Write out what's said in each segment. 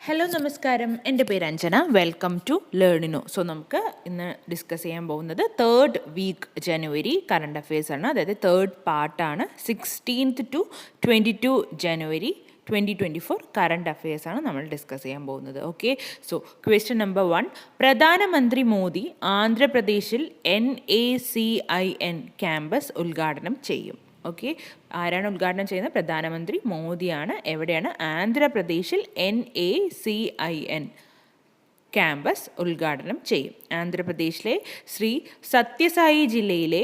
Hello നമസ്കാരം, എൻ്റെ പേര് Anjana. Welcome to Learnino. So നമുക്ക് ഇന്ന് ഡിസ്കസ് ചെയ്യാൻ പോകുന്നത് third week January current affairs ആണ്. അതായത് തേർഡ് പാർട്ടാണ്. 16th to 22 January 2024 current affairs ആണ് നമ്മൾ ഡിസ്കസ് ചെയ്യാൻ പോകുന്നത്. Okay, so question number 1. പ്രധാനമന്ത്രി മോദി ആന്ധ്രാപ്രദേശിൽ NACIN ക്യാമ്പസ് ഉദ്ഘാടനം ചെയ്യും. ഓക്കെ, ആരാണ് ഉദ്ഘാടനം ചെയ്യുന്നത്? പ്രധാനമന്ത്രി മോദിയാണ്. എവിടെയാണ്? ആന്ധ്രാപ്രദേശിൽ NACIN ക്യാമ്പസ് ഉദ്ഘാടനം ചെയ്യും. ആന്ധ്രാപ്രദേശിലെ ശ്രീ സത്യസായി ജില്ലയിലെ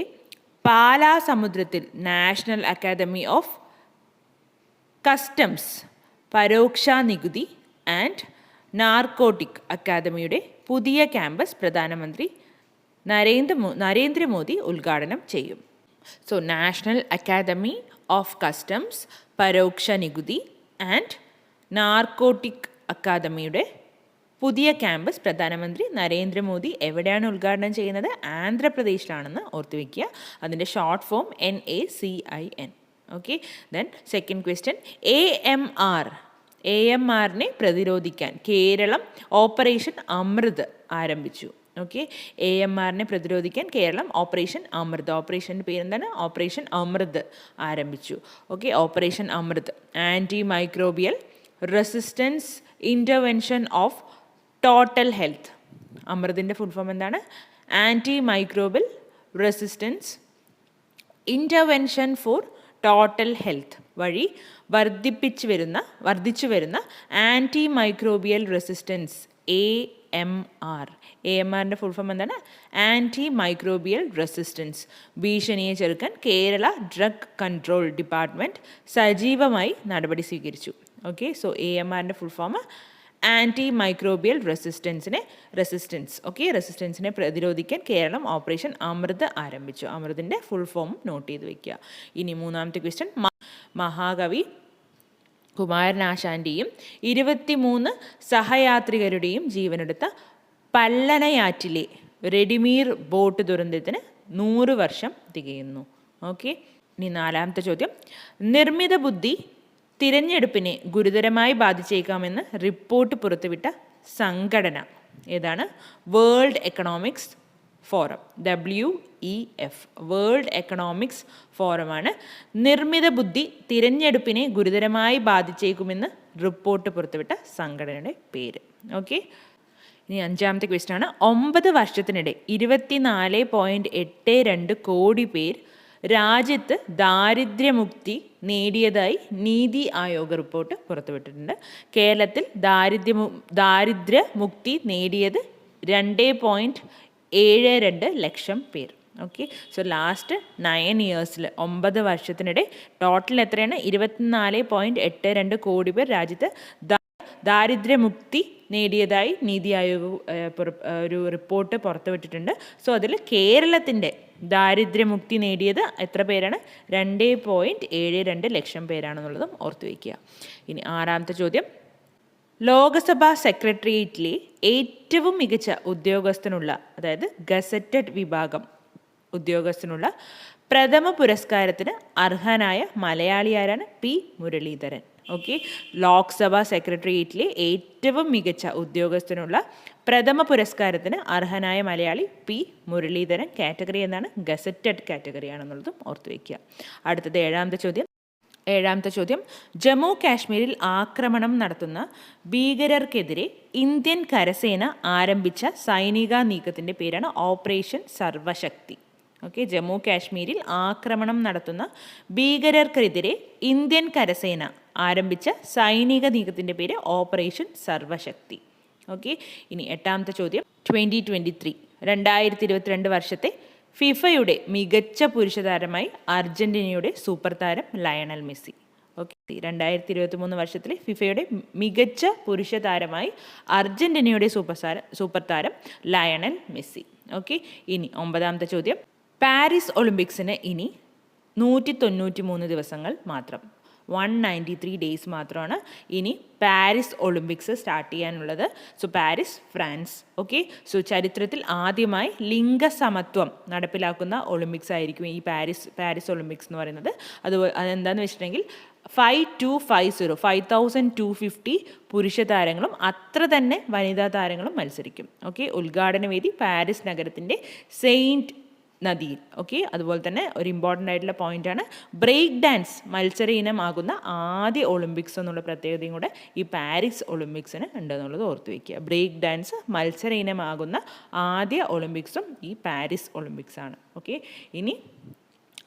പാലാസമുദ്രത്തിൽ നാഷണൽ അക്കാദമി ഓഫ് കസ്റ്റംസ്, പരോക്ഷ നികുതി ആൻഡ് നാർക്കോട്ടിക് അക്കാദമിയുടെ പുതിയ ക്യാമ്പസ് പ്രധാനമന്ത്രി നരേന്ദ്രമോദി ഉദ്ഘാടനം ചെയ്യും. So national academy of customs, പരോക്ഷ നികുതി ആൻഡ് നാർക്കോട്ടിക് അക്കാദമിയുടെ പുതിയ ക്യാമ്പസ് പ്രധാനമന്ത്രി നരേന്ദ്രമോദി എവിടെയാണ് ഉദ്ഘാടനം ചെയ്യുന്നത്? ആന്ധ്രാപ്രദേശിലാണെന്ന് ഓർത്തു വയ്ക്കുക. അതിൻ്റെ short form NACIN. Okay, then second question. AMRനെ പ്രതിരോധിക്കാൻ കേരളം ഓപ്പറേഷൻ അമൃത് ആരംഭിച്ചു. ഓക്കെ, AMRനെ പ്രതിരോധിക്കാൻ കേരളം ഓപ്പറേഷൻ അമൃത്, ഓപ്പറേഷൻ്റെ പേരെന്താണ്? ഓപ്പറേഷൻ അമൃത് ആരംഭിച്ചു. Okay, operation Amrith antimicrobial resistance intervention of total health. അമൃതിൻ്റെ ഫുൾ ഫോം എന്താണ്? Antimicrobial resistance intervention for total health വഴി വർദ്ധിച്ചു വരുന്ന ആൻറ്റി മൈക്രോബിയൽ റെസിസ്റ്റൻസ് AMRൻ്റെ ഫുൾ ഫോം എന്താണ്? ആൻറ്റി മൈക്രോബിയൽ റെസിസ്റ്റൻസ് ഭീഷണിയെ ചെറുക്കാൻ കേരള ഡ്രഗ് കൺട്രോൾ ഡിപ്പാർട്ട്മെൻറ്റ് സജീവമായി നടപടി സ്വീകരിച്ചു. ഓക്കെ, സോ AMRൻ്റെ ഫുൾ ഫോം ആൻറ്റി മൈക്രോബിയൽ റെസിസ്റ്റൻസിനെ പ്രതിരോധിക്കാൻ കേരളം ഓപ്പറേഷൻ അമൃത് ആരംഭിച്ചു. അമൃതിൻ്റെ ഫുൾ ഫോം നോട്ട് ചെയ്ത് വയ്ക്കുക. ഇനി മൂന്നാമത്തെ ക്വസ്റ്റ്യൻ. മഹാകവി കുമാരനാശാൻ്റെയും 23 സഹയാത്രികരുടെയും ജീവനെടുത്ത പല്ലനയാറ്റിലെ റെഡിമീർ ബോട്ട് ദുരന്തത്തിന് 100 വർഷം തികയുന്നു. ഓക്കെ, ഇനി നാലാമത്തെ ചോദ്യം. നിർമ്മിത ബുദ്ധി തിരഞ്ഞെടുപ്പിനെ ഗുരുതരമായി ബാധിച്ചേക്കാമെന്ന് റിപ്പോർട്ട് പുറത്തുവിട്ട സംഘടന ഏതാണ്? World economics forum, WEF, world economics ഫോറമാണ് നിർമ്മിത ബുദ്ധി തിരഞ്ഞെടുപ്പിനെ ഗുരുതരമായി ബാധിച്ചേക്കുമെന്ന് റിപ്പോർട്ട് പുറത്തുവിട്ട സംഘടനയുടെ പേര്. ഓക്കെ, ഇനി അഞ്ചാമത്തെ ക്വസ്റ്റ്യൻ ആണ്. 9 വർഷത്തിനിടെ 24.82 കോടി പേർ രാജ്യത്ത് ദാരിദ്ര്യമുക്തി നേടിയതായി നീതി ആയോഗ് റിപ്പോർട്ട് പുറത്തുവിട്ടിട്ടുണ്ട്. കേരളത്തിൽ ദാരിദ്ര്യമുക്തി നേടിയത് 2.72 ലക്ഷം പേർ. ഓക്കെ, സോ ലാസ്റ്റ് 9 ഇയേഴ്സിൽ 9 വർഷത്തിനിടെ ടോട്ടൽ എത്രയാണ്? 24.82 കോടി പേർ രാജ്യത്ത് ദാരിദ്ര്യമുക്തി നേടിയതായി നീതി ആയോഗ് ഒരു റിപ്പോർട്ട് പുറത്തുവിട്ടിട്ടുണ്ട്. സോ അതിൽ കേരളത്തിൻ്റെ ദാരിദ്ര്യമുക്തി നേടിയത് എത്ര പേരാണ്? 2.72 ലക്ഷം പേരാണെന്നുള്ളതും ഓർത്തു വയ്ക്കുക. ഇനി ആറാമത്തെ ചോദ്യം. ലോകസഭാ സെക്രട്ടേറിയറ്റിലെ ഏറ്റവും മികച്ച ഉദ്യോഗസ്ഥനുള്ള, അതായത് ഗസറ്റഡ് വിഭാഗം ഉദ്യോഗസ്ഥനുള്ള പ്രഥമ പുരസ്കാരത്തിന് അർഹനായ മലയാളി ആരാണ്? P. മുരളീധരൻ. ഓക്കെ, ലോക്സഭാ സെക്രട്ടേറിയറ്റിലെ ഏറ്റവും മികച്ച ഉദ്യോഗസ്ഥനുള്ള പ്രഥമ പുരസ്കാരത്തിന് അർഹനായ മലയാളി P. മുരളീധരൻ. കാറ്റഗറി എന്താണ്? ഗസറ്റഡ് കാറ്റഗറി ആണെന്നുള്ളതും ഓർത്തു വയ്ക്കുക. അടുത്തത് ഏഴാമത്തെ ചോദ്യം. ജമ്മു കാശ്മീരിൽ ആക്രമണം നടത്തുന്ന ഭീകരർക്കെതിരെ ഇന്ത്യൻ കരസേന ആരംഭിച്ച സൈനിക നീക്കത്തിൻ്റെ പേരാണ് ഓപ്പറേഷൻ സർവശക്തി. ഓക്കെ, ജമ്മു കാശ്മീരിൽ ആക്രമണം നടത്തുന്ന ഭീകരർക്കെതിരെ ഇന്ത്യൻ കരസേന ആരംഭിച്ച സൈനിക നീക്കത്തിൻ്റെ പേര് ഓപ്പറേഷൻ സർവശക്തി. ഓക്കെ, ഇനി എട്ടാമത്തെ ചോദ്യം. 2022 വർഷത്തെ ഫിഫയുടെ മികച്ച പുരുഷ താരമായി അർജന്റീനയുടെ സൂപ്പർ താരം ലയണൽ മെസ്സി. ഓക്കെ, 2023 വർഷത്തിലെ ഫിഫയുടെ മികച്ച പുരുഷ താരമായി അർജന്റീനയുടെ സൂപ്പർ താരം ലയണൽ മെസ്സി. ഓക്കെ, ഇനി 9ാമത്തെ ചോദ്യം. പാരീസ് ഒളിമ്പിക്സിന് ഇനി 193 ദിവസങ്ങൾ മാത്രം, 193 ഡേയ്സ് മാത്രമാണ് ഇനി പാരീസ് ഒളിമ്പിക്സ് സ്റ്റാർട്ട് ചെയ്യാനുള്ളത്. So Paris, France. Okay, so ചരിത്രത്തിൽ ആദ്യമായി ലിംഗസമത്വം നടപ്പിലാക്കുന്ന ഒളിമ്പിക്സ് ആയിരിക്കും ഈ പാരീസ് ഒളിമ്പിക്സ് എന്ന് പറയുന്നത്. അതെന്താണെന്ന് വെച്ചിട്ടുണ്ടെങ്കിൽ 5250 പുരുഷ താരങ്ങളും അത്ര തന്നെ വനിതാ താരങ്ങളും മത്സരിക്കും. ഓക്കെ, ഉദ്ഘാടന വേദി പാരീസ് നഗരത്തിൻ്റെ സെയിൻറ്റ് നദിയിൽ. ഓക്കെ, അതുപോലെ തന്നെ ഒരു ഇമ്പോർട്ടൻ്റ് ആയിട്ടുള്ള പോയിൻ്റാണ് ബ്രേക്ക് ഡാൻസ് മത്സര ഇനമാകുന്ന ആദ്യ ഒളിമ്പിക്സ് എന്നുള്ള പ്രത്യേകതയും കൂടെ ഈ പാരീസ് ഒളിമ്പിക്സിന് ഉണ്ടെന്നുള്ളത് ഓർത്ത് വയ്ക്കുക. ബ്രേക്ക് ഡാൻസ് മത്സര ഇനമാകുന്ന ആദ്യ ഒളിമ്പിക്സും ഈ പാരീസ് ഒളിമ്പിക്സ് ആണ്. ഓക്കെ, ഇനി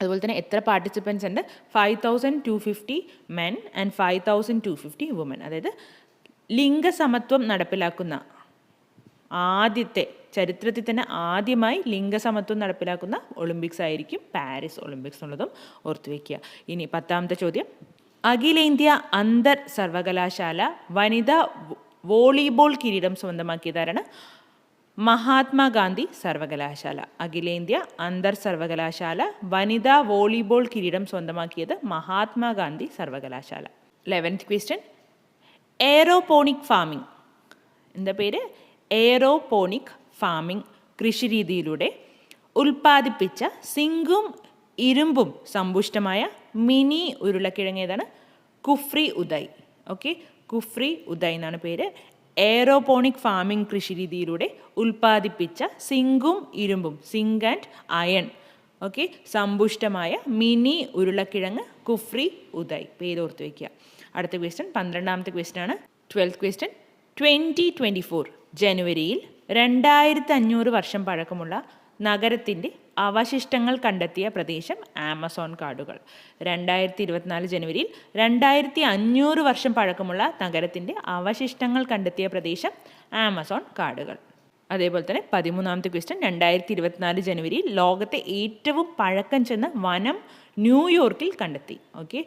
അതുപോലെ തന്നെ എത്ര പാർട്ടിസിപ്പൻസ് ഉണ്ട്? 5250 മെൻ ആൻഡ് 5250 വുമൻ. അതായത് ലിംഗസമത്വം നടപ്പിലാക്കുന്ന ആദ്യത്തെ, ചരിത്രത്തിൽ തന്നെ ആദ്യമായി ലിംഗസമത്വം നടപ്പിലാക്കുന്ന ഒളിമ്പിക്സ് ആയിരിക്കും പാരീസ് ഒളിമ്പിക്സ് എന്നുള്ളതും ഓർത്തു വയ്ക്കുക. ഇനി 10ാമത്തെ ചോദ്യം, അഖിലേന്ത്യാ അന്തർ സർവകലാശാല വനിതാ വോളിബോൾ കിരീടം സ്വന്തമാക്കിയതാരാണ്? മഹാത്മാഗാന്ധി സർവകലാശാല. അഖിലേന്ത്യാ അന്തർ സർവകലാശാല വനിതാ വോളിബോൾ കിരീടം സ്വന്തമാക്കിയത് മഹാത്മാഗാന്ധി സർവകലാശാല. 11th question, എയറോപോണിക് farming. എന്താ പേര്? എയറോപോണിക് ഫാമിംഗ് കൃഷിരീതിയിലൂടെ ഉൽപ്പാദിപ്പിച്ച സിങ്കും ഇരുമ്പും സമ്പുഷ്ടമായ മിനി ഉരുളക്കിഴങ്ങ് ഏതാണ്? കുഫ്രി ഉദയ്. ഓക്കെ, കുഫ്രി ഉദയ് എന്നാണ് പേര്. എയറോപോണിക് ഫാമിംഗ് കൃഷിരീതിയിലൂടെ ഉൽപ്പാദിപ്പിച്ച സിങ്കും ഇരുമ്പും, സിങ്ക് ആൻഡ് അയൺ, ഓക്കെ, സമ്പുഷ്ടമായ മിനി ഉരുളക്കിഴങ്ങ് കുഫ്രി ഉദയ്. പേരോർത്ത് വയ്ക്കുക. അടുത്ത ക്വസ്റ്റ്യൻ 12ാമത്തെ ക്വസ്റ്റ്യൻ ആണ്. 12th ക്വസ്റ്റ്യൻ, 2024 ജനുവരിയിൽ 2500 വർഷം പഴക്കമുള്ള നഗരത്തിൻ്റെ അവശിഷ്ടങ്ങൾ കണ്ടെത്തിയ പ്രദേശം ആമസോൺ കാടുകൾ. 2024 ജനുവരിയിൽ 2500 വർഷം പഴക്കമുള്ള നഗരത്തിൻ്റെ അവശിഷ്ടങ്ങൾ കണ്ടെത്തിയ പ്രദേശം ആമസോൺ കാടുകൾ. അതേപോലെ തന്നെ 13ാമത്തെ ക്വസ്റ്റ്യൻ, 2024 ജനുവരിയിൽ ലോകത്തെ ഏറ്റവും പഴക്കം ചെന്ന വനം ന്യൂയോർക്കിൽ കണ്ടെത്തി. ഓക്കെ,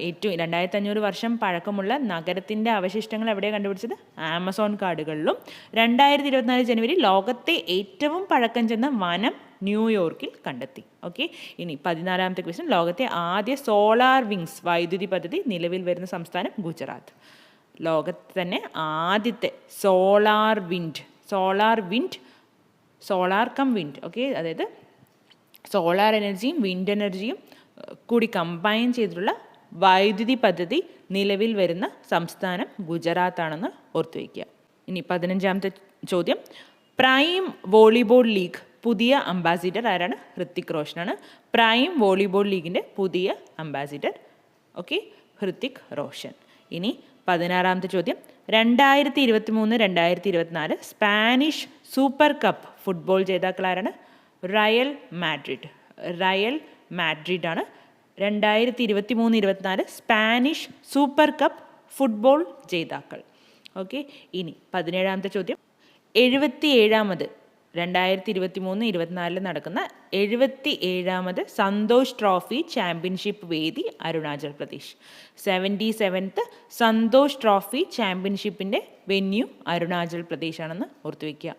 ഏറ്റവും 2500 വർഷം പഴക്കമുള്ള നഗരത്തിൻ്റെ അവശിഷ്ടങ്ങൾ എവിടെയാണ് കണ്ടുപിടിച്ചത്? ആമസോൺ കാടുകളിലും. 2024 ജനുവരി ലോകത്തെ ഏറ്റവും പഴക്കം ചെന്ന വനം ന്യൂയോർക്കിൽ കണ്ടെത്തി. ഓക്കെ, ഇനി 14ാമത്തെ ക്വസ്റ്റ്യൻ, ലോകത്തെ ആദ്യ സോളാർ വിങ്സ് വൈദ്യുതി പദ്ധതി നിലവിൽ വരുന്ന സംസ്ഥാനം ഗുജറാത്ത്. ലോകത്തെ തന്നെ ആദ്യത്തെ സോളാർ കം വിൻഡ്, ഓക്കെ, അതായത് സോളാർ എനർജിയും വിൻഡ് എനർജിയും കൂടി കമ്പൈൻ ചെയ്തിട്ടുള്ള വൈദ്യുതി പദ്ധതി നിലവിൽ വരുന്ന സംസ്ഥാനം ഗുജറാത്താണെന്ന് ഓർത്തു വയ്ക്കുക. ഇനി 15ാമത്തെ ചോദ്യം, പ്രൈം വോളിബോൾ ലീഗ് പുതിയ അംബാസിഡർ ആരാണ്? ഹൃത്തിക് റോഷനാണ്. പ്രൈം വോളിബോൾ ലീഗിൻ്റെ പുതിയ അംബാസിഡർ, ഓക്കെ, ഹൃത്തിക് റോഷൻ. ഇനി 16ാമത്തെ ചോദ്യം, 2023-2024 സ്പാനിഷ് സൂപ്പർ കപ്പ് ഫുട്ബോൾ ജേതാക്കൾ ആരാണ്? റയൽ മാഡ്രിഡ് ആണ് 2023-24 സ്പാനിഷ് സൂപ്പർ കപ്പ് ഫുട്ബോൾ ജേതാക്കൾ. ഓക്കെ, ഇനി 17ാമത്തെ ചോദ്യം, 77ാമത് 2023-24 നടക്കുന്ന 77ാമത് സന്തോഷ് ട്രോഫി ചാമ്പ്യൻഷിപ്പ് വേദി അരുണാചൽ പ്രദേശ്. 77th സന്തോഷ് ട്രോഫി ചാമ്പ്യൻഷിപ്പിൻ്റെ വെന്യൂ അരുണാചൽ പ്രദേശ് ആണെന്ന് ഓർത്തു വയ്ക്കുക.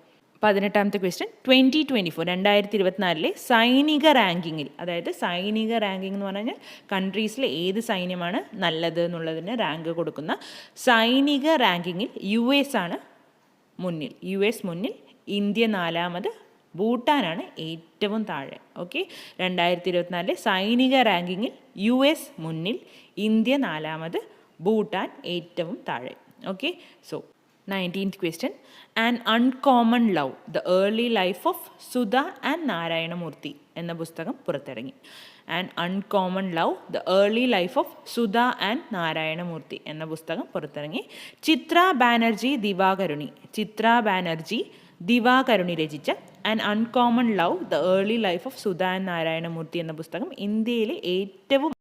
18ാമത്തെ ക്വസ്റ്റ്യൻ, 2024 സൈനിക റാങ്കിങ്ങിൽ, അതായത് സൈനിക റാങ്കിങ് എന്ന് പറഞ്ഞു കഴിഞ്ഞാൽ കൺട്രീസിലെ ഏത് സൈന്യമാണ് നല്ലത് എന്നുള്ളതിന് റാങ്ക് കൊടുക്കുന്ന സൈനിക റാങ്കിങ്ങിൽ US മുന്നിൽ. ഇന്ത്യ 4ാമത്, ഭൂട്ടാനാണ് ഏറ്റവും താഴെ. ഓക്കെ, 2024 സൈനിക റാങ്കിങ്ങിൽ US മുന്നിൽ, ഇന്ത്യ 4ാമത്, ഭൂട്ടാൻ ഏറ്റവും താഴെ. Okay, so 19th question, an uncommon love the early life of Sudha and Narayana Murthy എന്ന പുസ്തകം പുറത്തിറങ്ങി. An uncommon love the early life of Sudha and Narayana Murthy എന്ന പുസ്തകം പുറത്തിറങ്ങി. ചിത്ര ബാനർജി ദിവാകരുണി രചിച്ച an uncommon love the early life of Sudha and Narayana Murthy എന്ന പുസ്തകം ഇന്ത്യയിലെ ഏറ്റവും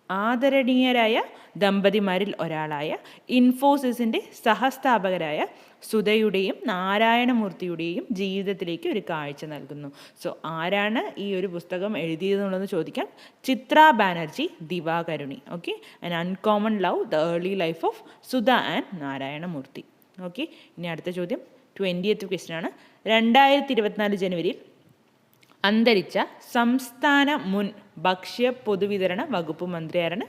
ആദരണീയരായ ദമ്പതിമാരിൽ ഒരാളായ ഇൻഫോസിസിൻ്റെ സഹസ്ഥാപകരായ സുധയുടെയും നാരായണമൂർത്തിയുടെയും ജീവിതത്തിലേക്ക് ഒരു കാഴ്ച നൽകുന്നു. സോ ആരാണ് ഈ ഒരു പുസ്തകം എഴുതിയതെന്നുള്ളത് ചോദിക്കാം. ചിത്ര Banerjee Divakaruni. Okay, an uncommon love the early life of Sudha and Narayana Murthy. Okay, ഇനി അടുത്ത ചോദ്യം 20th ക്വസ്റ്റ്യൻ ആണ്. 2024 ജനുവരിയിൽ അന്തരിച്ച സംസ്ഥാന മുൻ ഭക്ഷ്യ പൊതുവിതരണ വകുപ്പ് മന്ത്രിയാരാണ്?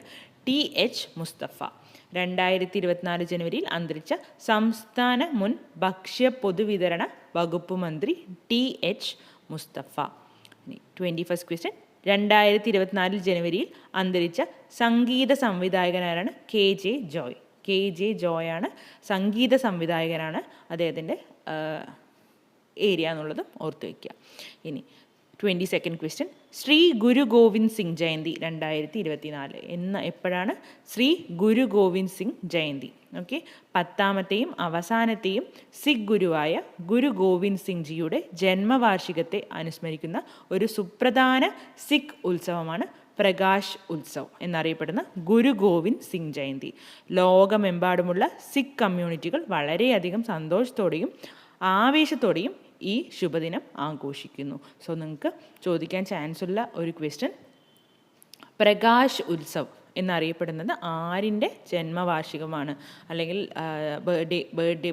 TH മുസ്തഫ. 2024 ജനുവരിയിൽ അന്തരിച്ച സംസ്ഥാന മുൻ ഭക്ഷ്യ പൊതുവിതരണ വകുപ്പ് മന്ത്രി TH മുസ്തഫ. 21st ക്വസ്റ്റ്യൻ, 2024 ജനുവരിയിൽ അന്തരിച്ച സംഗീത സംവിധായകനാരാണ്? KJ ജോയ്. KJ ജോയ് ആണ് സംഗീത സംവിധായകനാണ്. അദ്ദേഹത്തിൻ്റെ ഏരിയ എന്നുള്ളതും ഓർത്ത് വയ്ക്കുക. ഇനി 22nd ക്വസ്റ്റ്യൻ, ശ്രീ ഗുരു ഗോവിന്ദ് സിംഗ് ജയന്തി 2024 എപ്പോഴാണ് ശ്രീ ഗുരു ഗോവിന്ദ് സിംഗ് ജയന്തി? ഓക്കെ, 10ാമത്തെയും അവസാനത്തെയും സിഖ് ഗുരുവായ ഗുരു ഗോവിന്ദ് സിംഗ് ജിയുടെ ജന്മവാർഷികത്തെ അനുസ്മരിക്കുന്ന ഒരു സുപ്രധാന സിഖ് ഉത്സവമാണ് പ്രകാശ് ഉത്സവ് എന്നറിയപ്പെടുന്ന ഗുരു ഗോവിന്ദ് സിംഗ് ജയന്തി. ലോകമെമ്പാടുമുള്ള സിഖ് കമ്മ്യൂണിറ്റികൾ വളരെയധികം സന്തോഷത്തോടെയും ആവേശത്തോടെയും ഈ ശുഭദിനം ആഘോഷിക്കുന്നു. സോ നിങ്ങൾക്ക് ചോദിക്കാൻ ചാൻസ് ഉള്ള ഒരു ക്വസ്റ്റ്യൻ, പ്രകാശ് ഉത്സവ് എന്നറിയപ്പെടുന്നത് ആരിൻ്റെ ജന്മവാർഷികമാണ് അല്ലെങ്കിൽ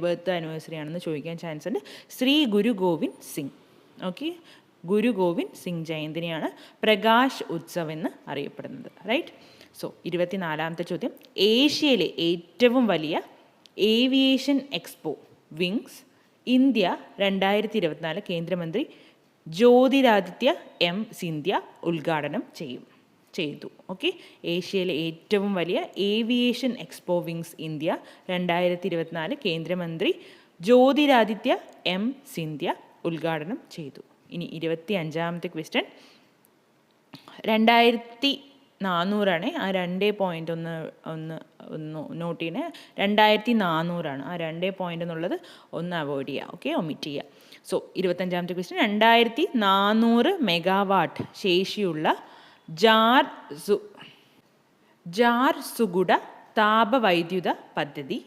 ബർത്ത് ആനിവേഴ്സറി ആണെന്ന് ചോദിക്കാൻ ചാൻസ് ഉണ്ട്. ശ്രീ ഗുരു ഗോവിന്ദ് സിംഗ്. ഓക്കെ, ഗുരു ഗോവിന്ദ് സിംഗ് ജയന്തിനെയാണ് പ്രകാശ് ഉത്സവ് എന്ന് അറിയപ്പെടുന്നത്. റൈറ്റ്. സോ 24ാമത്തെ ചോദ്യം, ഏഷ്യയിലെ ഏറ്റവും വലിയ ഏവിയേഷൻ എക്സ്പോ വിങ്സ് ഇന്ത്യ 2024 കേന്ദ്രമന്ത്രി ജ്യോതിരാദിത്യ എം സിന്ധ്യ ഉദ്ഘാടനം ചെയ്തു. ഓക്കെ, ഏഷ്യയിലെ ഏറ്റവും വലിയ ഏവിയേഷൻ എക്സ്പോ വിങ്സ് ഇന്ത്യ 2024 കേന്ദ്രമന്ത്രി ജ്യോതിരാദിത്യ എം സിന്ധ്യ ഉദ്ഘാടനം ചെയ്തു. ഇനി 25ാമത്തെ ക്വസ്റ്റ്യൻ, 2400 ആ 2 ഒന്ന് നോട്ട് ചെയ്യണേ. 2400 ആ 2 എന്നുള്ളത് ഒന്ന് അവോയ്ഡ് ചെയ്യുക. ഓക്കെ, ഒമിറ്റ് ചെയ്യുക. സോ 25ാമത്തെ ക്വസ്റ്റ്യൻ, 2400 മെഗാവാട്ട് ശേഷിയുള്ള ജാർസുഗുഡ താപവൈദ്യുത പദ്ധതി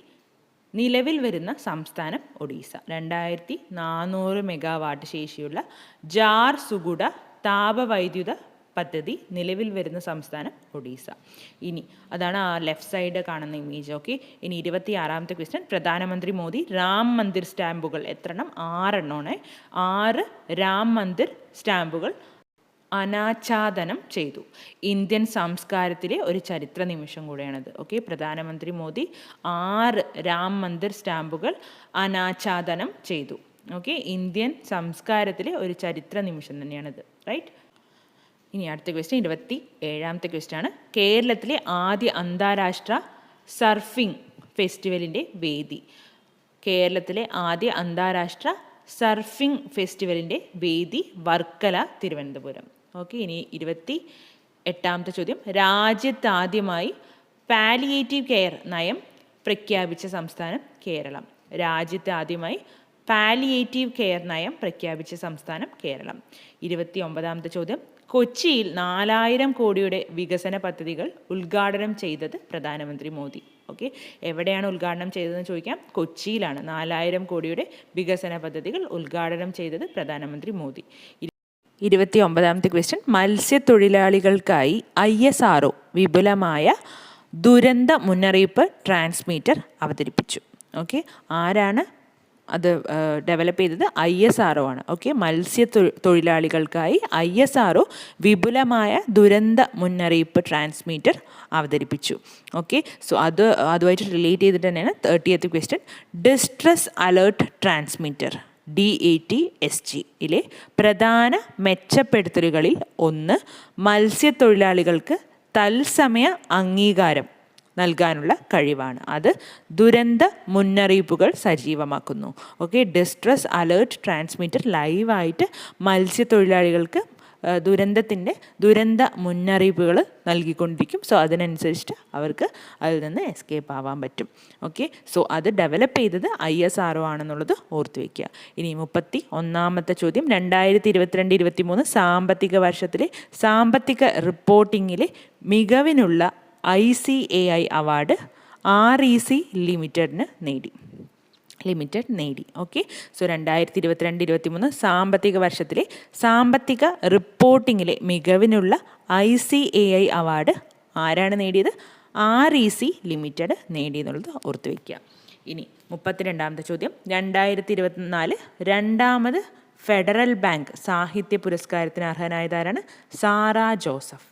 നിലവിൽ വരുന്ന സംസ്ഥാനം ഒഡീസ. 2400 മെഗാവാട്ട് ശേഷിയുള്ള ജാർസുഗുഡ താപവൈദ്യുത പദ്ധതി നിലവിൽ വരുന്ന സംസ്ഥാനം ഒഡീസ. ഇനി അതാണ് ആ ലെഫ്റ്റ് സൈഡ് കാണുന്ന ഇമേജ്. ഓക്കെ, ഇനി 26ാമത്തെ ക്വസ്റ്റ്യൻ, പ്രധാനമന്ത്രി മോദി രാം മന്ദിർ സ്റ്റാമ്പുകൾ എത്രണ്ണം? 6 രാം മന്ദിർ സ്റ്റാമ്പുകൾ അനാച്ഛാദനം ചെയ്തു. ഇന്ത്യൻ സംസ്കാരത്തിലെ ഒരു ചരിത്ര നിമിഷം കൂടെയാണത്. ഓക്കെ, പ്രധാനമന്ത്രി മോദി 6 രാം മന്ദിർ സ്റ്റാമ്പുകൾ അനാച്ഛാദനം ചെയ്തു. ഓക്കെ, ഇന്ത്യൻ സംസ്കാരത്തിലെ ഒരു ചരിത്ര നിമിഷം തന്നെയാണത്. റൈറ്റ്. ഇനി അടുത്ത ക്വസ്റ്റ്യൻ 27ാമത്തെ ക്വസ്റ്റ്യൻ ആണ്, കേരളത്തിലെ ആദ്യ അന്താരാഷ്ട്ര സർഫിംഗ് ഫെസ്റ്റിവലിൻ്റെ വേദി. കേരളത്തിലെ ആദ്യ അന്താരാഷ്ട്ര സർഫിംഗ് ഫെസ്റ്റിവലിൻ്റെ വേദി വർക്കല, തിരുവനന്തപുരം. ഓക്കെ, ഇനി 28ാമത്തെ ചോദ്യം, രാജ്യത്താദ്യമായി പാലിയേറ്റീവ് കെയർ നയം പ്രഖ്യാപിച്ച സംസ്ഥാനം കേരളം. രാജ്യത്ത് ആദ്യമായി പാലിയേറ്റീവ് കെയർ നയം പ്രഖ്യാപിച്ച സംസ്ഥാനം കേരളം. 29ാമത്തെ ചോദ്യം, കൊച്ചിയിൽ 4000 കോടിയുടെ വികസന പദ്ധതികൾ ഉദ്ഘാടനം ചെയ്തത് പ്രധാനമന്ത്രി മോദി. ഓക്കെ, എവിടെയാണ് ഉദ്ഘാടനം ചെയ്തതെന്ന് ചോദിക്കാം. കൊച്ചിയിലാണ് 4000 കോടിയുടെ വികസന പദ്ധതികൾ ഉദ്ഘാടനം ചെയ്തത് പ്രധാനമന്ത്രി മോദി. 29ാമത്തെ ക്വസ്റ്റ്യൻ, മത്സ്യത്തൊഴിലാളികൾക്കായി ISRO വിപുലമായ ദുരന്ത മുന്നറിയിപ്പ് ട്രാൻസ്മീറ്റർ അവതരിപ്പിച്ചു. ഓക്കെ, ആരാണ് അത് ഡെവലപ്പ് ചെയ്തത്? ISRO ആണ്. ഓക്കെ, മത്സ്യത്തൊഴിലാളികൾക്കായി ISRO വിപുലമായ ദുരന്ത മുന്നറിയിപ്പ് ട്രാൻസ്മീറ്റർ അവതരിപ്പിച്ചു. ഓക്കെ, സോ അതുമായിട്ട് റിലേറ്റ് ചെയ്തിട്ട് തന്നെയാണ് 30th question, distress alert transmitter DATSG പ്രധാന മെച്ചപ്പെടുത്തലുകളിൽ ഒന്ന് മത്സ്യത്തൊഴിലാളികൾക്ക് തത്സമയ അംഗീകാരം നൽകാനുള്ള കഴിവാണ്. അത് ദുരന്ത മുന്നറിയിപ്പുകൾ സജീവമാക്കുന്നു. ഓക്കെ, ഡിസ്ട്രസ് അലേർട്ട് ട്രാൻസ്മിറ്റർ ലൈവായിട്ട് മത്സ്യത്തൊഴിലാളികൾക്ക് ദുരന്ത മുന്നറിയിപ്പുകൾ നൽകിക്കൊണ്ടിരിക്കും. സോ അതിനനുസരിച്ചിട്ട് അവർക്ക് അതിൽ നിന്ന് എസ്കേപ്പ് ആവാൻ പറ്റും. ഓക്കെ, സോ അത് ഡെവലപ്പ് ചെയ്തത് ISRO ആണെന്നുള്ളത് ഓർത്ത് വയ്ക്കുക. ഇനി 31ാമത്തെ ചോദ്യം, 2022-23 സാമ്പത്തിക വർഷത്തിലെ സാമ്പത്തിക റിപ്പോർട്ടിങ്ങിലെ മികവിനുള്ള ICAI അവാർഡ് REC ലിമിറ്റഡ് നേടി. ഓക്കെ, സോ 2022-23 സാമ്പത്തിക വർഷത്തിലെ സാമ്പത്തിക റിപ്പോർട്ടിങ്ങിലെ മികവിനുള്ള ICAI അവാർഡ് ആരാണ് നേടിയത്? REC ലിമിറ്റഡ് നേടിയെന്നുള്ളത് ഓർത്ത് വയ്ക്കുക. ഇനി 32ാമത്തെ ചോദ്യം, 2024 രണ്ടാമത് ഫെഡറൽ ബാങ്ക് സാഹിത്യ പുരസ്കാരത്തിന് അർഹനായതാരാണ്? Sara Joseph.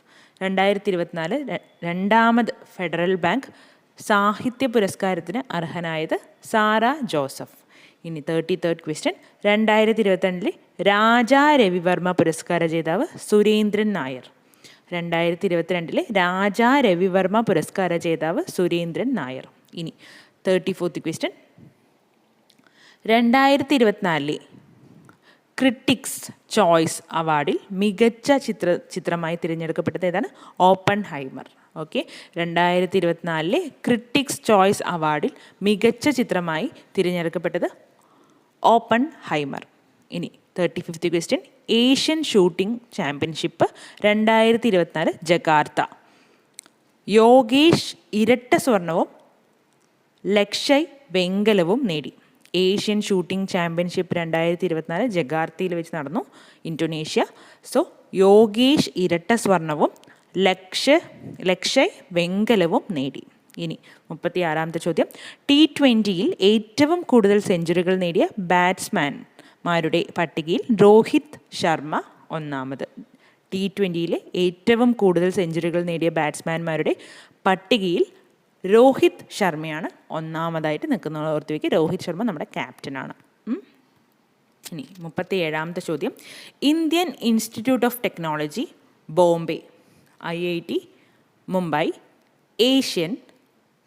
2024 രണ്ടാമത് ഫെഡറൽ ബാങ്ക് സാഹിത്യ പുരസ്കാരത്തിന് അർഹനായത് സാറ ജോസഫ്. ഇനി 33rd ക്വസ്റ്റ്യൻ, 2022 രാജാ രവിവർമ്മ പുരസ്കാര ജേതാവ് സുരേന്ദ്രൻ നായർ. 2022 രാജാ രവിവർമ്മ പുരസ്കാര ജേതാവ് സുരേന്ദ്രൻ നായർ. ഇനി 34th ക്വസ്റ്റ്യൻ. 2024 ക്രിട്ടിക്സ് ചോയ്സ് അവാർഡിൽ മികച്ച ചിത്രമായി തിരഞ്ഞെടുക്കപ്പെട്ടത് ഏതാണ്? ഓപ്പൺഹൈമർ. ഓക്കെ, 2024 ക്രിട്ടിക്സ് ചോയ്സ് അവാർഡിൽ മികച്ച ചിത്രമായി തിരഞ്ഞെടുക്കപ്പെട്ടത് ഓപ്പൺഹൈമർ. ഇനി 35th question. Asian shooting championship 2024 Jakarta. Yogesh ഇരട്ട സ്വർണവും ലക്ഷയ് വെങ്കലവും നേടി. ഏഷ്യൻ ഷൂട്ടിംഗ് ചാമ്പ്യൻഷിപ്പ് 2024 ജക്കാർത്തയിൽ വെച്ച് നടന്നു, ഇന്തോനേഷ്യ. സോ യോഗേഷ് ഇരട്ട സ്വർണവും ലക്ഷയ് വെങ്കലവും നേടി. ഇനി 36ാമത്തെ ചോദ്യം. T20യിൽ ഏറ്റവും കൂടുതൽ സെഞ്ചുറികൾ നേടിയ ബാറ്റ്സ്മാൻമാരുടെ പട്ടികയിൽ രോഹിത് ശർമ്മ ഒന്നാമത്. T20യിലെ ഏറ്റവും കൂടുതൽ സെഞ്ചുറികൾ നേടിയ ബാറ്റ്സ്മാൻമാരുടെ പട്ടികയിൽ രോഹിത് ശർമ്മയാണ് ഒന്നാമതായിട്ട് നിൽക്കുന്നത്. ഓർത്ത് വയ്ക്കുക, രോഹിത് ശർമ്മ നമ്മുടെ ക്യാപ്റ്റനാണ്. ഇനി 37ാമത്തെ ചോദ്യം. Indian Institute of technology Bombay, IIT Mumbai Asian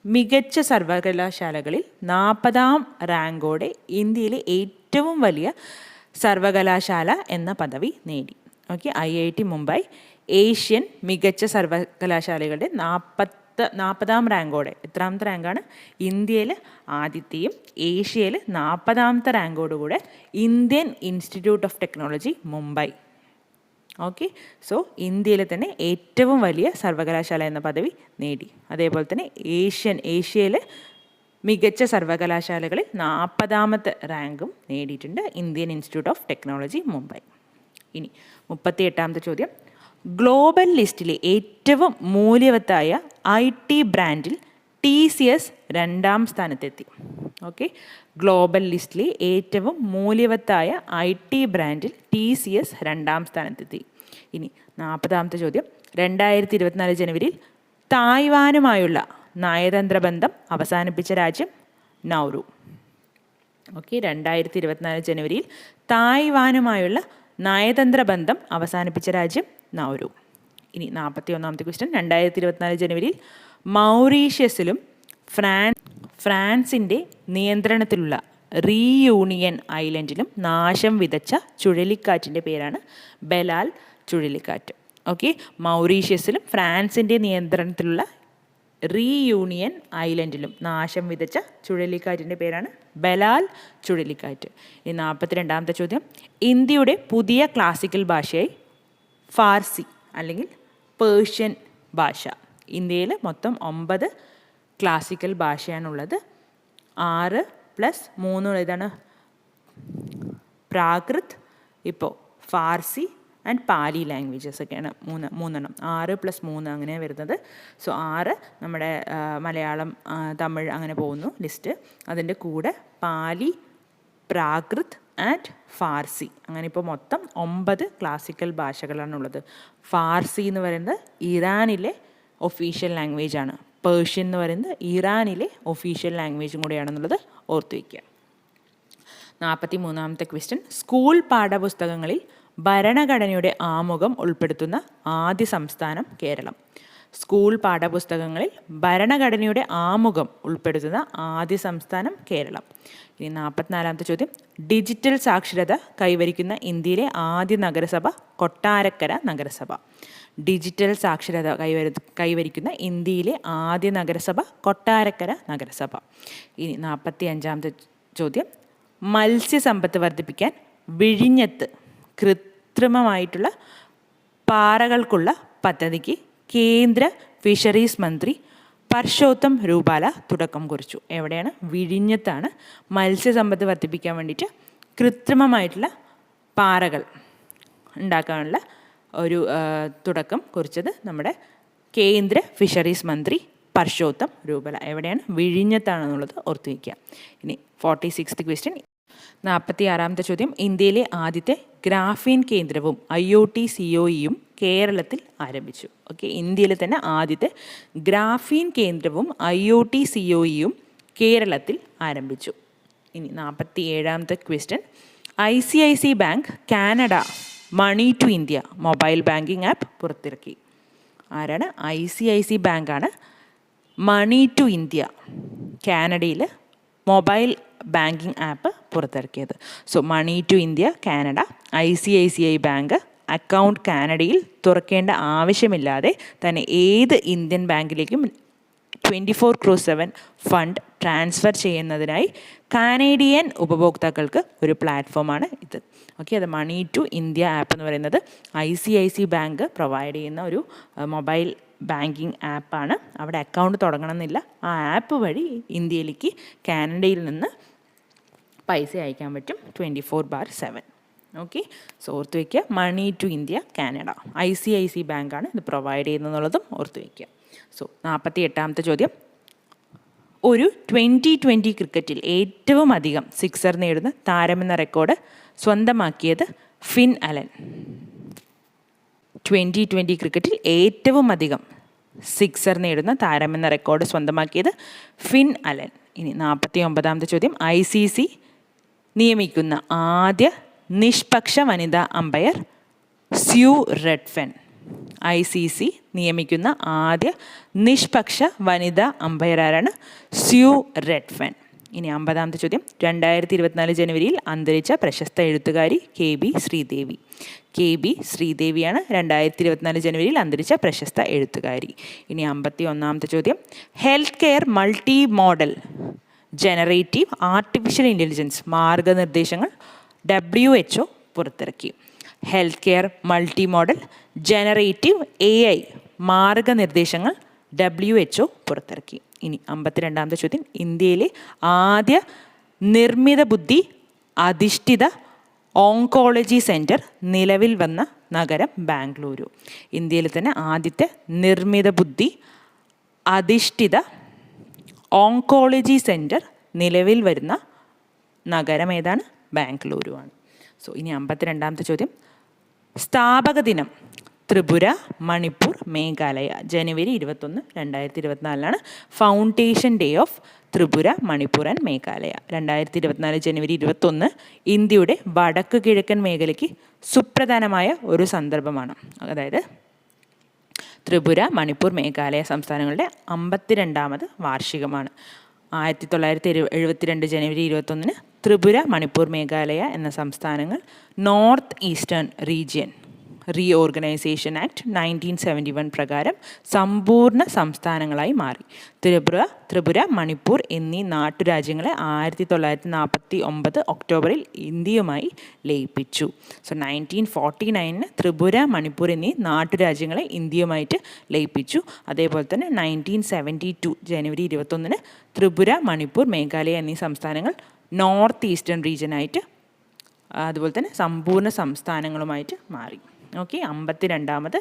മികച്ച സർവകലാശാലകളിൽ 40ാം റാങ്കോടെ ഇന്ത്യയിലെ ഏറ്റവും വലിയ സർവകലാശാല എന്ന പദവി നേടി. ഓക്കെ, IIT മുംബൈ ഏഷ്യൻ മികച്ച സർവകലാശാലകളുടെ 40ാം റാങ്കോടെ. എത്രാമത്തെ റാങ്കാണ്? ഇന്ത്യയിൽ ആദ്യത്തെയും ഏഷ്യയിൽ 40ാമത്തെ റാങ്കോടുകൂടെ Indian Institute of Technology Mumbai. Okay, so ഇന്ത്യയിലെ തന്നെ ഏറ്റവും വലിയ സർവകലാശാല എന്ന പദവി നേടി. അതേപോലെ തന്നെ ഏഷ്യയിൽ മികച്ച സർവകലാശാലകളിൽ 40ാമത്തെ റാങ്കും നേടിയിട്ടുണ്ട് Indian Institute of Technology Mumbai. ഇനി 38ാമത്തെ ചോദ്യം. ഗ്ലോബൽ ലിസ്റ്റിലെ ഏറ്റവും മൂല്യവത്തായ IT ബ്രാൻഡിൽ TCS 2ാം സ്ഥാനത്തെത്തി. ഓക്കെ, ഗ്ലോബൽ ലിസ്റ്റിലെ ഏറ്റവും മൂല്യവത്തായ IT ബ്രാൻഡിൽ TCS 2ാം സ്ഥാനത്തെത്തി. ഇനി 40ാമത്തെ ചോദ്യം. 2024 ജനുവരിയിൽ തായ്വാനുമായുള്ള നയതന്ത്ര ബന്ധം അവസാനിപ്പിച്ച രാജ്യം നൗറു. ഓക്കെ, 2024 ജനുവരിയിൽ തായ്വാനുമായുള്ള നയതന്ത്ര ബന്ധം അവസാനിപ്പിച്ച രാജ്യം നൗറു. ഇനി 41ാമത്തെ ക്വസ്റ്റ്യൻ. 2024 ജനുവരിയിൽ മൗറീഷ്യസിലും ഫ്രാൻസിൻ്റെ നിയന്ത്രണത്തിലുള്ള റീയൂണിയൻ ഐലൻഡിലും നാശം വിതച്ച ചുഴലിക്കാറ്റിൻ്റെ പേരാണ് ബെലാൽ ചുഴലിക്കാറ്റ്. ഓക്കെ, മൗറീഷ്യസിലും ഫ്രാൻസിൻ്റെ നിയന്ത്രണത്തിലുള്ള റീയൂണിയൻ ഐലൻഡിലും നാശം വിതച്ച ചുഴലിക്കാറ്റിൻ്റെ പേരാണ് ബെലാൽ ചുഴലിക്കാറ്റ്. ഇനി 42ാമത്തെ ചോദ്യം. ഇന്ത്യയുടെ പുതിയ ക്ലാസിക്കൽ ഭാഷയായി ഫാർസി അല്ലെങ്കിൽ പേർഷ്യൻ ഭാഷ. ഇന്ത്യയിൽ മൊത്തം 9 ക്ലാസിക്കൽ ഭാഷയാണുള്ളത്. 6+3 ഇതാണ് പ്രാകൃത്, ഇപ്പോൾ ഫാർസി ആൻഡ് പാലി ലാംഗ്വേജസ് ഒക്കെയാണ് മൂന്നെണ്ണം. 6+3 അങ്ങനെ വരുന്നത്. സോ 6 നമ്മുടെ മലയാളം, തമിഴ് അങ്ങനെ പോകുന്നു ലിസ്റ്റ്. അതിൻ്റെ കൂടെ പാലി, പ്രാകൃത് ആൻഡ് ഫാർസി, അങ്ങനെ ഇപ്പോൾ മൊത്തം 9 ക്ലാസിക്കൽ ഭാഷകളാണുള്ളത്. ഫാർസി എന്ന് പറയുന്നത് ഇറാനിലെ ഒഫീഷ്യൽ ലാംഗ്വേജ് ആണ്. പേർഷ്യൻ എന്ന് പറയുന്നത് ഇറാനിലെ ഒഫീഷ്യൽ ലാംഗ്വേജും കൂടെയാണെന്നുള്ളത് ഓർത്തു വയ്ക്കുക. 43ാമത്തെ ക്വസ്റ്റ്യൻ. സ്കൂൾ പാഠപുസ്തകങ്ങളിൽ ഭരണഘടനയുടെ ആമുഖം ഉൾപ്പെടുത്തുന്ന ആദ്യ സംസ്ഥാനം കേരളം. സ്കൂൾ പാഠപുസ്തകങ്ങളിൽ ഭരണഘടനയുടെ ആമുഖം ഉൾപ്പെടുത്തുന്ന ആദ്യ സംസ്ഥാനം കേരളം. ഇനി 44ാമത്തെ ചോദ്യം. ഡിജിറ്റൽ സാക്ഷരത കൈവരിക്കുന്ന ഇന്ത്യയിലെ ആദ്യ നഗരസഭ കൊട്ടാരക്കര നഗരസഭ. ഡിജിറ്റൽ സാക്ഷരത കൈവരിക്കുന്ന ഇന്ത്യയിലെ ആദ്യ നഗരസഭ കൊട്ടാരക്കര നഗരസഭ. ഇനി 45ാമത്തെ ചോദ്യം. മത്സ്യസമ്പത്ത് വർദ്ധിപ്പിക്കാൻ വിഴിഞ്ഞത്ത് കൃത്രിമമായിട്ടുള്ള പാറകൾക്കുള്ള പദ്ധതിക്ക് കേന്ദ്ര ഫിഷറീസ് മന്ത്രി പർഷോത്തം രൂപാല തുടക്കം കുറിച്ചു. എവിടെയാണ്? വിഴിഞ്ഞത്താണ്. മത്സ്യസമ്പത്ത് വർദ്ധിപ്പിക്കാൻ വേണ്ടിയിട്ട് കൃത്രിമമായിട്ടുള്ള പാറകൾ ഉണ്ടാക്കാനുള്ള ഒരു തുടക്കം കുറിച്ചത് നമ്മുടെ കേന്ദ്ര ഫിഷറീസ് മന്ത്രി പർഷോത്തം രൂപാല. എവിടെയാണ്? വിഴിഞ്ഞത്താണെന്നുള്ളത് ഓർത്തു വയ്ക്കുക. ഇനി 46th ക്വസ്റ്റ്യൻ. 46ാമത്തെ ചോദ്യം. ഇന്ത്യയിലെ ആദ്യത്തെ ഗ്രാഫീൻ കേന്ദ്രവും IoT COEയും കേരളത്തിൽ ആരംഭിച്ചു. ഓക്കെ, ഇന്ത്യയിലെ തന്നെ ആദ്യത്തെ ഗ്രാഫീൻ കേന്ദ്രവും IoT COEയും കേരളത്തിൽ ആരംഭിച്ചു. ഇനി 47ാമത്തെ question. ICICI bank Canada money to India mobile banking app പുറത്തിറക്കി. ആരാണ്? ICICI ബാങ്കാണ് മണി ടു ഇന്ത്യ കാനഡയിൽ മൊബൈൽ ബാങ്കിങ് ആപ്പ് പുറത്തിറക്കിയത്. So money to India Canada, ICICI bank account കാനഡയിൽ തുറക്കേണ്ട ആവശ്യമില്ലാതെ തന്നെ ഏത് ഇന്ത്യൻ ബാങ്കിലേക്കും 24/7 ഫണ്ട് ട്രാൻസ്ഫർ ചെയ്യുന്നതിനായി കാനേഡിയൻ ഉപഭോക്താക്കൾക്ക് ഒരു പ്ലാറ്റ്ഫോമാണ് ഇത്. ഓക്കെ, അത് മണി ടു ഇന്ത്യ ആപ്പ് എന്ന് പറയുന്നത് ICICI ബാങ്ക് പ്രൊവൈഡ് ചെയ്യുന്ന ഒരു മൊബൈൽ ബാങ്കിങ് ആപ്പാണ്. അവിടെ അക്കൗണ്ട് തുടങ്ങണമെന്നില്ല. ആ ആപ്പ് വഴി ഇന്ത്യയിലേക്ക് കാനഡയിൽ നിന്ന് പൈസ അയക്കാൻ പറ്റും 24/7. ഓക്കെ, സോ ഓർത്ത് വയ്ക്കുക, മണി ടു ഇന്ത്യ കാനഡ, ICICI ബാങ്കാണ് ഇത് പ്രൊവൈഡ് ചെയ്യുന്നതെന്നുള്ളതും ഓർത്ത് വയ്ക്കുക. സോ 48ാമത്തെ ചോദ്യം, ഒരു 2020 ക്രിക്കറ്റിൽ ഏറ്റവും അധികം സിക്സർ നേടുന്ന താരമെന്ന റെക്കോർഡ് സ്വന്തമാക്കിയത് ഫിൻ അലൻ. 2020 ക്രിക്കറ്റിൽ ഏറ്റവും അധികം സിക്സർ നേടുന്ന താരമെന്ന റെക്കോർഡ് സ്വന്തമാക്കിയത് ഫിൻ അലൻ. ഇനി 49ാമത്തെ ചോദ്യം, ICC നിയമിക്കുന്ന ആദ്യ നിഷ്പക്ഷ വനിതാ അമ്പയർ സ്യൂ റെഡ്ഫെൻ. ICC നിയമിക്കുന്ന ആദ്യ നിഷ്പക്ഷ വനിതാ അമ്പയർ ആരാണ്? സ്യൂ റെഡ്ഫെൻ. ഇനി 50ാമത്തെ ചോദ്യം, 2024 ജനുവരിയിൽ അന്തരിച്ച പ്രശസ്ത എഴുത്തുകാരി KB ശ്രീദേവി. KB ശ്രീദേവിയാണ് 2024 ജനുവരിയിൽ അന്തരിച്ച പ്രശസ്ത എഴുത്തുകാരി. ഇനി 51ാമത്തെ ചോദ്യം, health care multi model generative artificial intelligence മാർഗനിർദ്ദേശങ്ങൾ WHO പുറത്തിറക്കി. Health care multi model generative AI മാർഗനിർദ്ദേശങ്ങൾ WHO പുറത്തിറക്കി. ഇനി 52ാമത്തെ ചോദ്യം, ഇന്ത്യയിലെ ആദ്യ നിർമ്മിത ബുദ്ധി അധിഷ്ഠിത ഓങ്കോളജി സെൻറ്റർ നിലവിൽ വന്ന നഗരം ബാംഗ്ലൂരു. ഇന്ത്യയിൽ തന്നെ ആദ്യത്തെ നിർമ്മിത ബുദ്ധി അധിഷ്ഠിത ഓങ്കോളജി സെൻറ്റർ നിലവിൽ വരുന്ന നഗരം ഏതാണ്? ബാംഗ്ലൂരു ആണ്. സോ ഇനി 52ാമത്തെ ചോദ്യം, സ്ഥാപക ദിനം ത്രിപുര, മണിപ്പൂർ, മേഘാലയ. ജനുവരി 21, 2024 foundation day of Tripura, Manipur and Meghalaya. 2024 ജനുവരി 21 ഇന്ത്യയുടെ വടക്ക് കിഴക്കൻ മേഖലയ്ക്ക് സുപ്രധാനമായ ഒരു സന്ദർഭമാണ്. അതായത് ത്രിപുര, മണിപ്പൂർ, മേഘാലയ സംസ്ഥാനങ്ങളുടെ 52ാമത് വാർഷികമാണ്. 1972 ജനുവരി 21 ത്രിപുര, മണിപ്പൂർ, മേഘാലയ എന്ന സംസ്ഥാനങ്ങൾ north eastern region reorganisation act 1971 പ്രകാരം സമ്പൂർണ്ണ സംസ്ഥാനങ്ങളായി മാറി. ത്രിപുര, മണിപ്പൂർ എന്നീ നാട്ടുരാജ്യങ്ങളെ 1949 ഒക്ടോബറിൽ ഇന്ത്യയുമായി ലയിപ്പിച്ചു. സോ 1949 ത്രിപുര, മണിപ്പൂർ എന്നീ നാട്ടുരാജ്യങ്ങളെ ഇന്ത്യയുമായിട്ട് ലയിപ്പിച്ചു. അതേപോലെ തന്നെ 1972 ജനുവരി 21 ത്രിപുര, മണിപ്പൂർ, മേഘാലയ എന്നീ സംസ്ഥാനങ്ങൾ നോർത്ത് ഈസ്റ്റേൺ റീജിയനായിട്ട് അതുപോലെ തന്നെ സമ്പൂർണ്ണ സംസ്ഥാനങ്ങളുമായിട്ട് മാറി. ഓക്കെ, 52ാമത്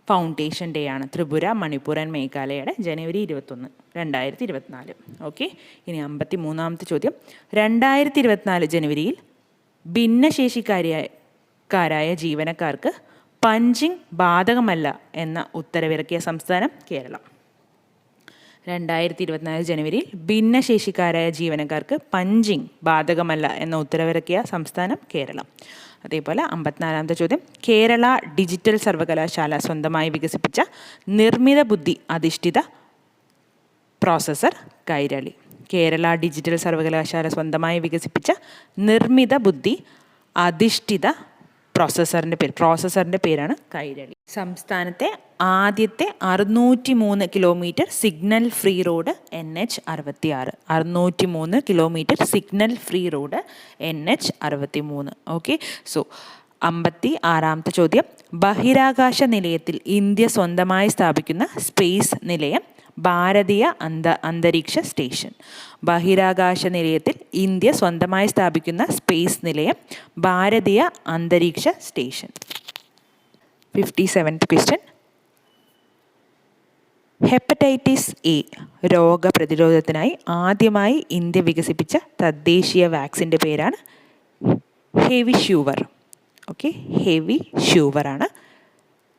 ഫൗണ്ടേഷൻ ഡേ ആണ് ത്രിപുര, മണിപ്പൂർ ആൻഡ് മേഘാലയയുടെ ജനുവരി 21, 2024. ഓക്കെ, ഇനി 53ാമത്തെ ചോദ്യം, 2024 ജനുവരിയിൽ ഭിന്നശേഷിക്കാരായ ജീവനക്കാർക്ക് പഞ്ചിങ് ബാധകമല്ല എന്ന ഉത്തരവിറക്കിയ സംസ്ഥാനം കേരളം. 2024 ജനുവരിയിൽ ഭിന്നശേഷിക്കാരായ ജീവനക്കാർക്ക് പഞ്ചിങ് ബാധകമല്ല എന്ന ഉത്തരവിറക്കിയ സംസ്ഥാനം കേരളം. അതേപോലെ 54ാമത്തെ ചോദ്യം, കേരള ഡിജിറ്റൽ സർവകലാശാല സ്വന്തമായി വികസിപ്പിച്ച നിർമ്മിത ബുദ്ധി അധിഷ്ഠിത പ്രോസസ്സർ കൈരളി. കേരള ഡിജിറ്റൽ സർവകലാശാല സ്വന്തമായി വികസിപ്പിച്ച നിർമ്മിത ബുദ്ധി അധിഷ്ഠിത പ്രോസസ്സറിൻ്റെ പേരാണ് കൈരളി. സംസ്ഥാനത്തെ ആദ്യത്തെ 603 kilometre signal free road NH 66. 603 kilometre signal free road NH 63. Okay, so 56ാമത്തെ ചോദ്യം, ബഹിരാകാശ നിലയത്തിൽ ഇന്ത്യ സ്വന്തമായി സ്ഥാപിക്കുന്ന സ്പേസ് നിലയം ഭാരതീയ അന്തരീക്ഷ സ്റ്റേഷൻ. ബഹിരാകാശ നിലയത്തിൽ ഇന്ത്യ സ്വന്തമായി സ്ഥാപിക്കുന്ന സ്പേസ് നിലയം ഭാരതീയ അന്തരീക്ഷ station. 57th question, hepatitis A രോഗപ്രതിരോധത്തിനായി ആദ്യമായി ഇന്ത്യ വികസിപ്പിച്ച തദ്ദേശീയ വാക്സിൻ്റെ പേരാണ് ഹെവിഷൂവർ. ഓക്കെ, ഹെവിഷൂവർ ആണ്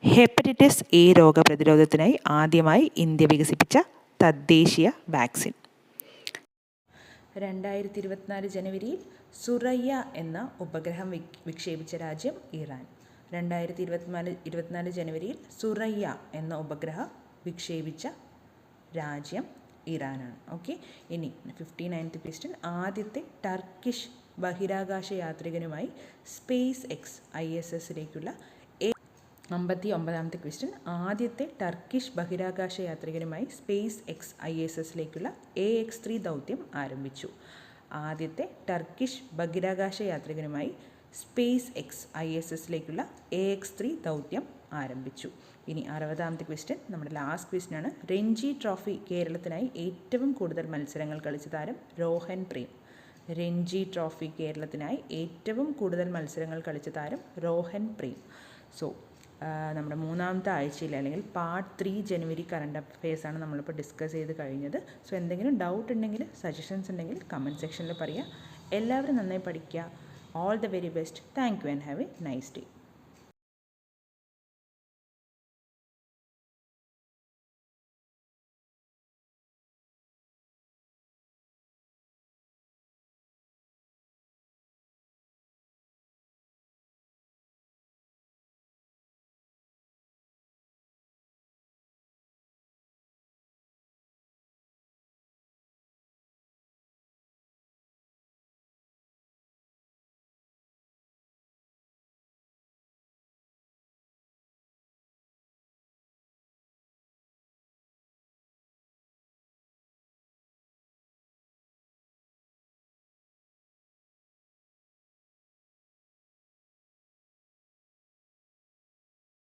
ഹെപ്പറ്റൈറ്റിസ് A രോഗപ്രതിരോധത്തിനായി ആദ്യമായി ഇന്ത്യ വികസിപ്പിച്ച തദ്ദേശീയ വാക്സിൻ. 2024 ജനുവരിയിൽ സുറയ്യ എന്ന ഉപഗ്രഹം വിക്ഷേപിച്ച രാജ്യം ഇറാൻ. 2024 ജനുവരിയിൽ സുറയ്യ എന്ന ഉപഗ്രഹം വിക്ഷേപിച്ച രാജ്യം ഇറാനാണ്. ഓക്കെ, ഇനി 59th ക്വസ്റ്റ്യൻ, ആദ്യത്തെ ടർക്കിഷ് ബഹിരാകാശ യാത്രികനുമായി സ്പേസ് എക്സ് ISSലേക്കുള്ള 59th ക്വസ്റ്റ്യൻ, ആദ്യത്തെ ടർക്കിഷ് ബഹിരാകാശ യാത്രികനുമായി സ്പേസ് എക്സ് ISSലേക്കുള്ള AX3 ദൗത്യം ആരംഭിച്ചു. ആദ്യത്തെ ടർക്കിഷ് ബഹിരാകാശ യാത്രികനുമായി സ്പേസ് എക്സ് ISSലേക്കുള്ള AX3 ദൗത്യം ആരംഭിച്ചു. ഇനി 60th ക്വസ്റ്റ്യൻ, നമ്മുടെ ലാസ്റ്റ് ക്വസ്റ്റ്യൻ ആണ്. രഞ്ജി ട്രോഫി കേരളത്തിനായി ഏറ്റവും കൂടുതൽ മത്സരങ്ങൾ കളിച്ച താരം രോഹൻ പ്രേം. രഞ്ജി ട്രോഫി കേരളത്തിനായി ഏറ്റവും കൂടുതൽ മത്സരങ്ങൾ കളിച്ച താരം രോഹൻ പ്രേം. സോ നമ്മുടെ മൂന്നാമത്തെ ആഴ്ചയിൽ അല്ലെങ്കിൽ പാർട്ട് 3 ജനുവരി കറണ്ട് അഫെയർസാണ് നമ്മളിപ്പോൾ ഡിസ്കസ് ചെയ്ത് കഴിഞ്ഞത്. സോ എന്തെങ്കിലും ഡൗട്ട് ഉണ്ടെങ്കിൽ, സജഷൻസ് ഉണ്ടെങ്കിൽ കമൻറ്റ് സെക്ഷനിൽ പറയുക. എല്ലാവരും നന്നായി പഠിക്കുക. All the very best. Thank you and have A nice day.